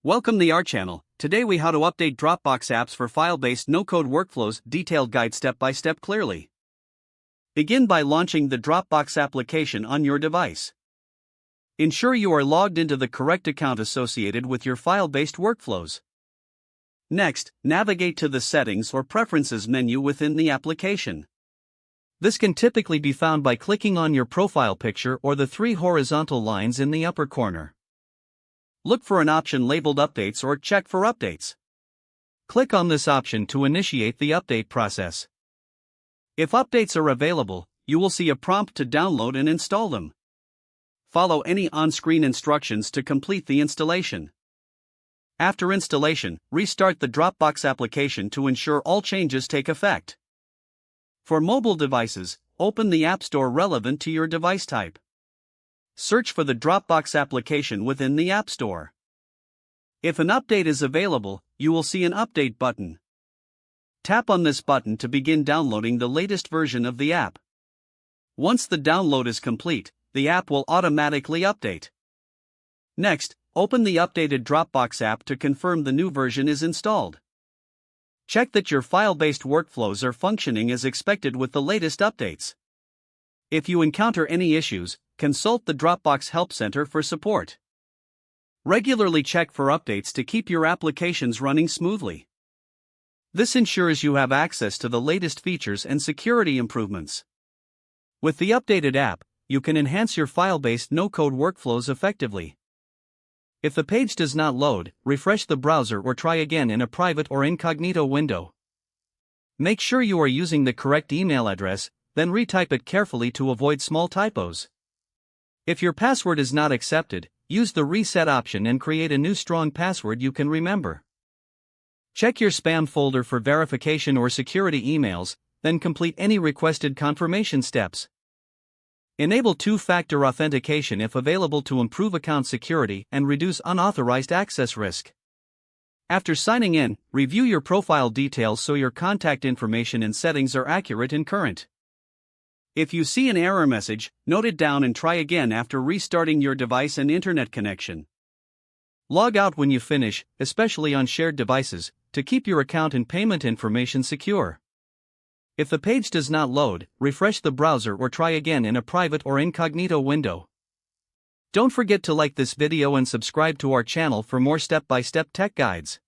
Welcome to our channel. Today we how to update Dropbox apps for file-based no-code workflows, detailed guide step-by-step clearly. Begin by launching the Dropbox application on your device. Ensure you are logged into the correct account associated with your file-based workflows. Next, navigate to the Settings or Preferences menu within the application. This can typically be found by clicking on your profile picture or the three horizontal lines in the upper corner. Look for an option labeled Updates or check for updates. Click on this option to initiate the update process. If updates are available, you will see a prompt to download and install them. Follow any on-screen instructions to complete the installation. After installation, restart the Dropbox application to ensure all changes take effect. For mobile devices, open the App Store relevant to your device type. Search for the Dropbox application within the App Store. If an update is available, you will see an Update button. Tap on this button to begin downloading the latest version of the app. Once the download is complete, the app will automatically update. Next, open the updated Dropbox app to confirm the new version is installed. Check that your file-based workflows are functioning as expected with the latest updates. If you encounter any issues, consult the Dropbox Help Center for support. Regularly check for updates to keep your applications running smoothly. This ensures you have access to the latest features and security improvements. With the updated app, you can enhance your file-based no-code workflows effectively. If the page does not load, refresh the browser or try again in a private or incognito window. Make sure you are using the correct email address, then retype it carefully to avoid small typos. If your password is not accepted, use the reset option and create a new strong password you can remember. Check your spam folder for verification or security emails, then complete any requested confirmation steps. Enable two-factor authentication if available to improve account security and reduce unauthorized access risk. After signing in, review your profile details so your contact information and settings are accurate and current. If you see an error message, note it down and try again after restarting your device and internet connection. Log out when you finish, especially on shared devices, to keep your account and payment information secure. If the page does not load, refresh the browser or try again in a private or incognito window. Don't forget to like this video and subscribe to our channel for more step-by-step tech guides.